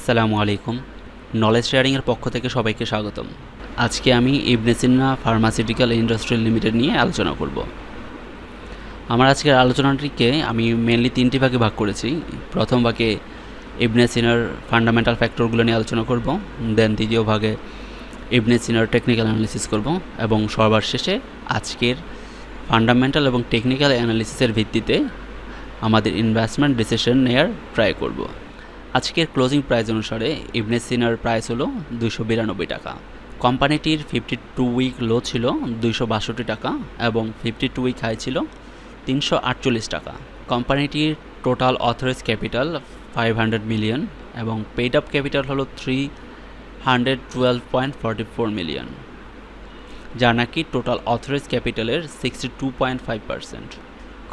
আসসালামু আলাইকুম। নলেজ শেয়ারিংয়ের পক্ষ থেকে সবাইকে স্বাগতম। আজকে আমি ইবনে সিনা ফার্মাসিউটিক্যাল ইন্ডাস্ট্রি লিমিটেড নিয়ে আলোচনা করব। আমার আজকের আলোচনাটিকে আমি মেনলি তিনটি ভাগে ভাগ করেছি। প্রথম ভাগে ইবনে সিনার ফান্ডামেন্টাল ফ্যাক্টরগুলো নিয়ে আলোচনা করব, দেন দ্বিতীয় ভাগে ইবনে সিনার টেকনিক্যাল অ্যানালিসিস করব, এবং সবার শেষে আজকের ফান্ডামেন্টাল এবং টেকনিক্যাল অ্যানালিসিসের ভিত্তিতে আমাদের ইনভেস্টমেন্ট ডিসিশন নেওয়ার ট্রাই করব। আজকের ক্লোজিং প্রাইস অনুসারে ইবনে সিনার প্রাইস হলো 292 টাকা। কোম্পানিটির 52 উইক লো ছিল 262 টাকা এবং 52 উইক হাই ছিল 348 টাকা। কোম্পানিটির টোটাল অথরাইজ ক্যাপিটাল 500 মিলিয়ন এবং পেইড আপ ক্যাপিটাল হলো 312.44 মিলিয়ন, যা নাকি টোটাল অথরাইজ ক্যাপিটালের 62.5%।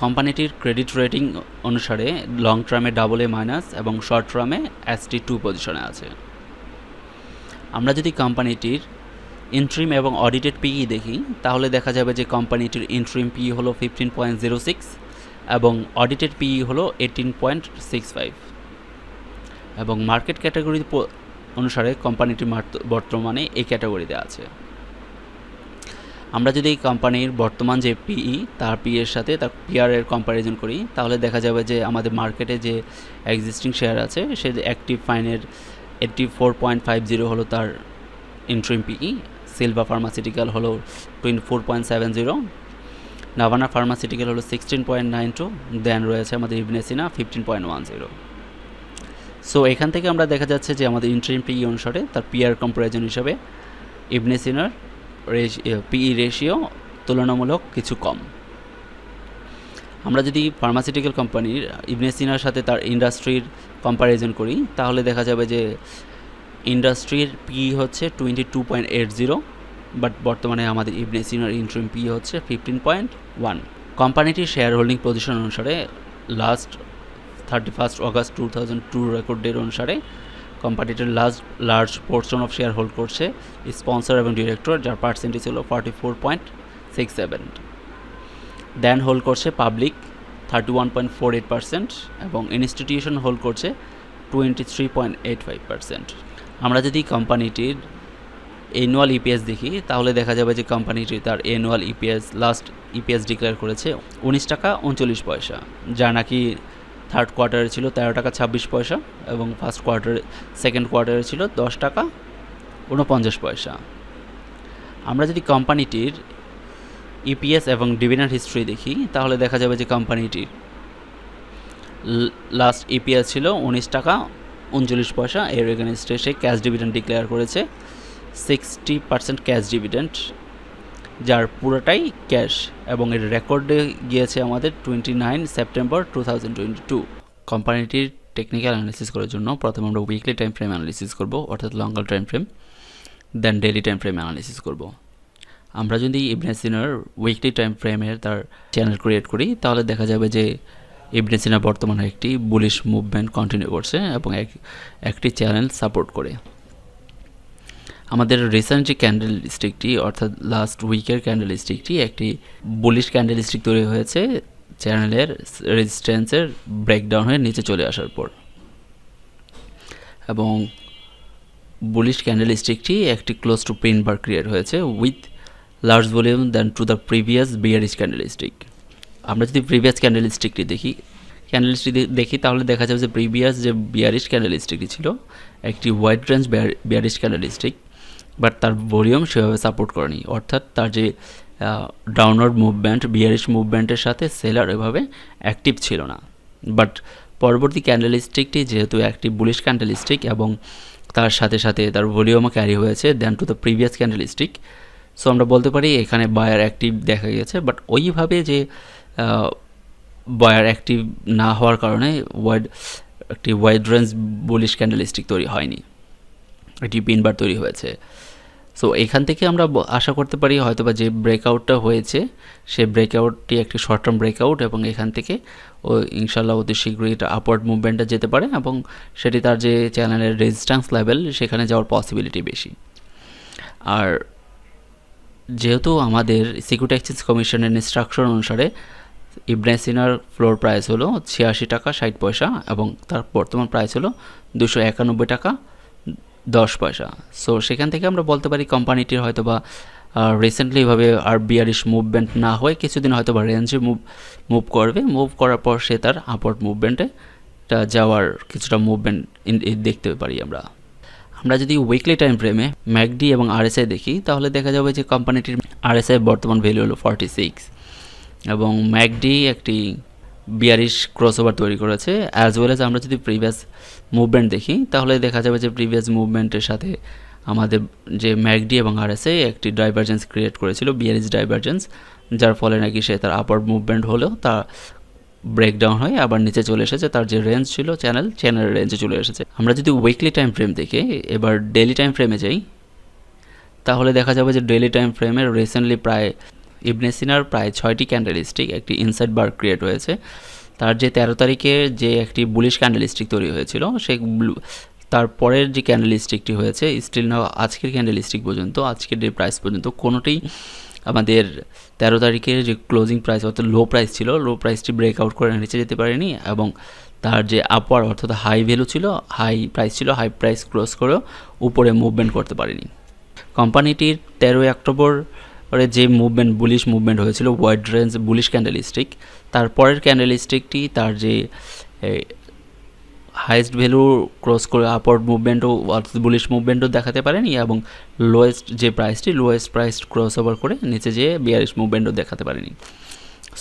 কোম্পানিটির ক্রেডিট রেটিং অনুসারে লং টার্মে AA- এবং শর্ট টার্মে ST2 পজিশনে আছে। আমরা যদি কোম্পানিটির ইন্ট্রিম এবং অডিটেড পিই দেখি, তাহলে দেখা যাবে যে কোম্পানিটির ইন্ট্রিম পিই হলো 15.06 এবং অডিটেড পিই হলো 18.65, এবং মার্কেট ক্যাটাগরি অনুসারে কোম্পানিটি বর্তমানে এই ক্যাটাগরিতে আছে। আমরা যদি এই কোম্পানির বর্তমান যে পিই তার পিএর সাথে তার পিআরের কম্প্যারিজন করি, তাহলে দেখা যাবে যে আমাদের মার্কেটে যে এক্সিস্টিং শেয়ার আছে সে অ্যাক্টিভ ফাইনের 84.50 হলো তার ইন্ট্রিম পিই, সিলভা ফার্মাসিউটিক্যাল হলো 24.70, নাভানা ফার্মাসিউটিক্যাল হলো 16.92, দেন রয়েছে আমাদের ইবনে সিনা 15.10। সো এখান থেকে আমরা দেখা যাচ্ছে যে আমাদের ইন্ট্রিম পিই অনুসারে তার পিআর কম্প্যারিজন হিসাবে ইবনে সিনার পিই রেশিও তুলনামূলক কিছু কম। আমরা যদি ফার্মাসিউটিক্যাল কোম্পানির ইবনে সিনার সাথে তার ইন্ডাস্ট্রির কম্প্যারিজন করি, তাহলে দেখা যাবে যে ইন্ডাস্ট্রির পিই হচ্ছে 22.80, বাট বর্তমানে আমাদের ইবনে সিনার ইন্ট্রিম পিই হচ্ছে 15.1। কোম্পানিটির শেয়ার হোল্ডিং পজিশন অনুসারে লাস্ট 31 অগস্ট 2002 রেকর্ড ডেট অনুসারে কোম্পানিটির large portion of share hold করছে স্পন্সর এবং ডিরেক্টর, যার পার্সেন্টেজ হলো 44.67। দেন হোল্ড করছে পাবলিক 31.48% এবং ইনস্টিটিউশন হোল্ড করছে 23.85%। আমরা যদি কোম্পানিটির অ্যানুয়াল ইপিএস দেখি, তাহলে দেখা যাবে যে কোম্পানিটি তার অ্যানুয়াল লাস্ট ইপিএস ডিক্লেয়ার করেছে 19 টাকা 39 পয়সা, যা নাকি থার্ড কোয়ার্টারে ছিল 13 টাকা 26 পয়সা এবং সেকেন্ড কোয়ার্টারে ছিল 10 টাকা 49 পয়সা। আমরা যদি কোম্পানিটির ইপিএস এবং ডিভিডেন্ড হিস্ট্রি দেখি, তাহলে দেখা যাবে যে কোম্পানিটির লাস্ট ইপিএস ছিল 19 টাকা 39 পয়সা, এর এগেনস্টে সে ক্যাশ ডিভিডেন্ড ডিক্লেয়ার করেছে 60% ক্যাশ ডিভিডেন্ড, যার পুরোটাই ক্যাশ, এবং এর রেকর্ডে গিয়েছে আমাদের 29 সেপ্টেম্বর 2022। কোম্পানিটির টেকনিক্যাল অ্যানালিসিস করার জন্য প্রথমে আমরা উইকলি টাইম ফ্রেম অ্যানালিসিস করব, অর্থাৎ লঙ্গার টাইম ফ্রেম, দেন ডেইলি টাইম ফ্রেম অ্যানালিসিস করব। আমরা যদি ইবনে সিনার উইকলি টাইম ফ্রেমের তার চ্যানেল ক্রিয়েট করি, তাহলে দেখা যাবে যে ইবনে সিনা বর্তমানে একটি বুলিশ মুভমেন্ট কন্টিনিউ করছে এবং একটি চ্যানেল সাপোর্ট করে। আমাদের রিসেন্ট যে ক্যান্ডেল স্টিকটি, অর্থাৎ লাস্ট উইকের ক্যান্ডেল স্টিকটি একটি বুলিশ ক্যান্ডেল স্টিক তৈরি হয়েছে চ্যানেলের রেজিস্ট্যান্সের ব্রেকডাউন হয়ে নিচে চলে আসার পর, এবং বুলিশ ক্যান্ডেল স্টিকটি একটি close to pin bar create হয়েছে with large volume than to the previous bearish candle stick. আমরা যদি প্রিভিয়াস ক্যান্ডেল স্টিকটি দেখি তাহলে দেখা যাবে যে প্রিভিয়াস যে বিয়ারিশ ক্যান্ডেল স্টিকটি ছিল একটি wide range bearish candle stick, but তার ভলিউম সেভাবে সাপোর্ট করেনি, অর্থাৎ তার যে ডাউনওয়ার্ড মুভমেন্ট বিয়ারিশ মুভমেন্টের সাথে সেলার এভাবে অ্যাক্টিভ ছিল না। বাট পরবর্তী ক্যান্ডেল স্টিকটি যেহেতু একটি বুলিশ ক্যান্ডেল স্টিক এবং তার সাথে সাথে তার ভলিউমও ক্যারি হয়েছে than to the previous candle stick, so আমরা বলতে পারি এখানে বায়ার অ্যাক্টিভ দেখা গেছে, বাট ওইভাবে যে বায়ার অ্যাক্টিভ না হওয়ার কারণে একটি wide range bullish candle stick তৈরি হয়নি, একটি পিনবার তৈরি হয়েছে। সো এখান থেকে আমরা আশা করতে পারি হয়তোবা যে ব্রেকআউটটা হয়েছে সে ব্রেকআউটটি একটি শর্ট টার্ম ব্রেকআউট, এবং এখান থেকে ইনশাল্লাহ অতি শীঘ্রই এটা আপওয়ার্ড মুভমেন্টে যেতে পারে এবং সেটি তার যে চ্যানেলের রেজিস্ট্যান্স লেভেল সেখানে যাওয়ার পসিবিলিটি বেশি। আর যেহেতু আমাদের সিকিউরিটি এক্সচেঞ্জ কমিশনের ইনস্ট্রাকশন অনুসারে ইবনে সিনার ফ্লোর প্রাইস হলো 86 টাকা 60 পয়সা এবং তার বর্তমান প্রাইস হলো 291 টাকা 10 পয়সা। সো সেখান থেকে আমরা বলতে পারি কোম্পানিটির হয়তো বা রিসেন্টলি এভাবে আর বিয়ারিশ মুভমেন্ট না হয়ে কিছুদিন হয়তো বা রেঞ্জে মুভ করবে, মুভ করার পর সে তার আপওয়ার্ড মুভমেন্টে যাওয়ার কিছুটা মুভমেন্ট দেখতে পারি আমরা যদি উইকলি টাইম ফ্রেমে ম্যাকডি এবং আরএসআই দেখি তাহলে দেখা যাবে যে কোম্পানিটির আরএসআই বর্তমান ভ্যালু হলো 46 এবং ম্যাকডি একটি বিয়ারিশ ক্রসওভার তৈরি করেছে। অ্যাজ ওয়েল এজ আমরা যদি প্রিভিয়াস মুভমেন্ট দেখি তাহলে দেখা যাবে যে প্রিভিয়াস মুভমেন্টের সাথে আমাদের যে ম্যাকডি এবং আরএসআই একটি ডাইভারজেন্স ক্রিয়েট করেছিল, বিয়ারিশ ডাইভারজেন্স, যার ফলে নাকি সে তার আপওয়ার্ড মুভমেন্ট হলেও তা ব্রেকডাউন হয়ে আবার নিচে চলে এসেছে, তার যে রেঞ্জ ছিল চ্যানেল রেঞ্জে চলে এসেছে। আমরা যদি উইকলি টাইম ফ্রেম দেখে এবার ডেইলি টাইম ফ্রেমে যাই তাহলে দেখা যাবে যে ডেইলি টাইম ফ্রেমের রিসেন্টলি প্রায় ইবনে সিনার প্রায় 6টি ক্যান্ডেলস্টিক একটি ইনসাইড বার ক্রিয়েট হয়েছে। তার যে 13 তারিখে যে একটি বুলিশ ক্যান্ডেলস্টিক তৈরি হয়েছিল সেই তারপরের যে ক্যান্ডেলস্টিকটি হয়েছে স্টিল নাও আজকের ক্যান্ডেলস্টিক পর্যন্ত, আজকের যে প্রাইস পর্যন্ত কোনোটি আমাদের 13 তারিখের যে ক্লোজিং প্রাইস অর্থাৎ লো প্রাইস ছিল, লো প্রাইসটি ব্রেকআউট করে নিচে যেতে পারেনি এবং তার যে আপওয়ার্ড অর্থাৎ হাই ভ্যালু ছিল, হাই প্রাইস ক্লোজ করেও উপরে মুভমেন্ট করতে পারেনি। কোম্পানিটির 13 অক্টোবর যে বুলিশ মুভমেন্ট হয়েছিল ওয়াইড রেঞ্জ বুলিশ ক্যান্ডেলস্টিক, তারপরের ক্যান্ডেলস্টিকটি তার যে হাইয়েস্ট ভ্যালু ক্রস করে আপওয়ার্ড মুভমেন্টও অর্থাৎ বুলিশ মুভমেন্টও দেখাতে পারেনি এবং লোয়েস্ট প্রাইস ক্রস ওভার করে নিচে যেয়ে বিয়ারিশ মুভমেন্টও দেখাতে পারেনি।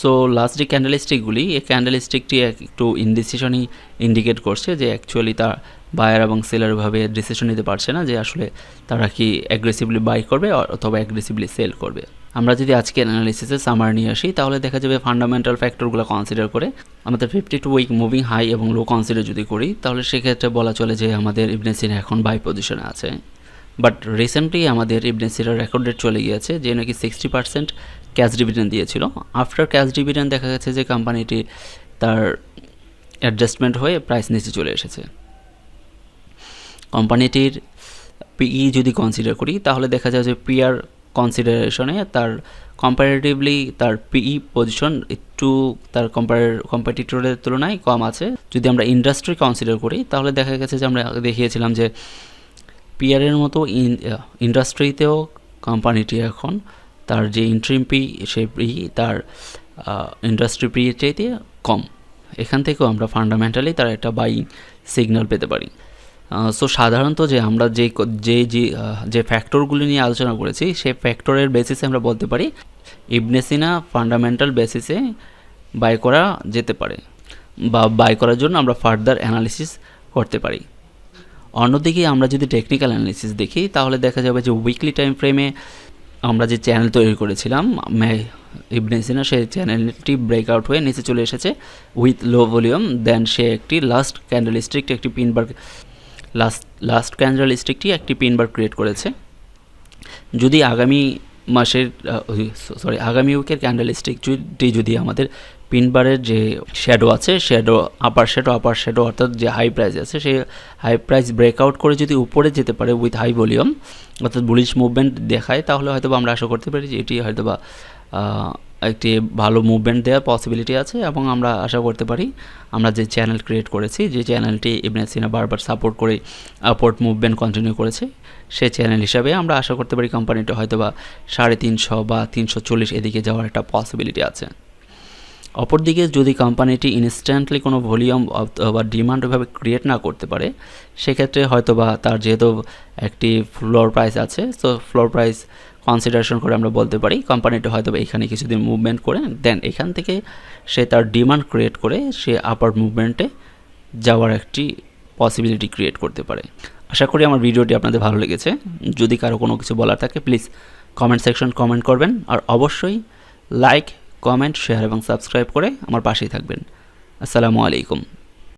সো লাস্ট যে ক্যান্ডেলস্টিকগুলি, এই ক্যান্ডেলস্টিকটি একটু ইনডিসিশনই ইন্ডিকেট করছে যে অ্যাকচুয়ালি তার বায়ার এবং সেলারভাবে ডিসিশন নিতে পারছে না যে আসলে তারা কি অ্যাগ্রেসিভলি বাই করবে অথবা অ্যাগ্রেসিভলি সেল করবে। আমরা যদি আজকে অ্যানালিসিসে সামার নিয়ে আসি তাহলে দেখা যাবে ফান্ডামেন্টাল ফ্যাক্টরগুলো কনসিডার করে আমাদের 52 উইক মুভিং হাই এবং লো কনসিডার যদি করি তাহলে সেক্ষেত্রে বলা চলে যে আমাদের ইবনে সিনা এখন বাই পজিশনে আছে। বাট রিসেন্টলি আমাদের ইবনে সিনার রেকর্ড ডেট চলে গিয়েছে যে নাকি 60% ক্যাশ ডিভিডেন্ড দিয়েছিল। আফটার ক্যাশ ডিভিডেন্ড দেখা গেছে যে কোম্পানিটি তার অ্যাডজাস্টমেন্ট হয়ে প্রাইস নিচে চলে এসেছে। কোম্পানিটির পিই যদি কনসিডার করি তাহলে দেখা যায় যে পিআর কনসিডারেশনে তার কম্পারেটিভলি তার পিই পজিশন একটু তার কম্পিটিটরের তুলনায় কম আছে। যদি আমরা ইন্ডাস্ট্রি কনসিডার করি তাহলে দেখা গেছে যে আমরা দেখিয়েছিলাম যে পিআরের মতো ইন্ডাস্ট্রিতেও কোম্পানিটি এখন তার যে ইন্ট্রিম পি সেই পি তার ইন্ডাস্ট্রি পির চাইতে কম। এখান থেকেও আমরা ফান্ডামেন্টালি তার একটা বাইং সিগন্যাল পেতে পারি। সো সাধারণত যে আমরা যে ফ্যাক্টরগুলি নিয়ে আলোচনা করেছি সেই ফ্যাক্টরের বেসিসে আমরা বলতে পারি ইবনে সিনা ফান্ডামেন্টাল বেসিসে বাই করা যেতে পারে বা বাই করার জন্য আমরা ফার্দার অ্যানালিসিস করতে পারি। অন্যদিকে আমরা যদি টেকনিক্যাল অ্যানালিসিস দেখি তাহলে দেখা যাবে যে উইকলি টাইম ফ্রেমে আমরা যে চ্যানেল তৈরি করেছিলাম ইবনে সিনা সেই চ্যানেলটি ব্রেকআউট হয়ে নিচে চলে এসেছে উইথ লো ভলিউম। দেন সে একটি লাস্ট ক্যান্ডেলস্টিকটি একটি পিনবার ক্রিয়েট করেছে। যদি আগামী উইকের ক্যান্ডেলস্টিকটি যদি আমাদের পিনবারের যে শ্যাডো আছে আপার শ্যাডো অর্থাৎ যে হাই প্রাইস আছে সেই হাই প্রাইস ব্রেকআউট করে যদি উপরে যেতে পারে উইথ হাই ভলিউম অর্থাৎ বুলিশ মুভমেন্ট দেখায় তাহলে হয়তো আমরা আশা করতে পারি যে এটি হয়তো বা একটি ভালো মুভমেন্ট দেওয়ার পসিবিলিটি আছে এবং আমরা আশা করতে পারি আমরা যে চ্যানেল ক্রিয়েট করেছি, যে চ্যানেলটি ইবনে সিনা বারবার সাপোর্ট করে আপওয়ার্ড মুভমেন্ট কন্টিনিউ করেছে, সেই চ্যানেল হিসাবে আমরা আশা করতে পারি কোম্পানিটা হয়তো বা 350 বা 340 এদিকে যাওয়ার একটা পসিবিলিটি আছে। অপরদিকে যদি কোম্পানিটি ইনস্ট্যান্টলি কোনো ভলিউম বা ডিমান্ড ওইভাবে ক্রিয়েট না করতে পারে সেক্ষেত্রে হয়তো বা তার যেহেতু একটি ফ্লোর প্রাইস আছে, সো ফ্লোর প্রাইস কনসিডারেশন করে আমরা বলতে পারি কোম্পানিটা হয়তো এখানে কিছুদিন মুভমেন্ট করে দেন এখান থেকে সে তার ডিমান্ড ক্রিয়েট করে সে আপার মুভমেন্টে যাওয়ার একটি পসিবিলিটি ক্রিয়েট করতে পারে। আশা করি আমার ভিডিওটি আপনাদের ভালো লেগেছে। যদি কারো কোনো কিছু বলার থাকে প্লিজ কমেন্ট সেকশন কমেন্ট করবেন আর অবশ্যই লাইক, কমেন্ট, শেয়ার এবং সাবস্ক্রাইব করে আমার পাশেই থাকবেন। আসসালামু আলাইকুম।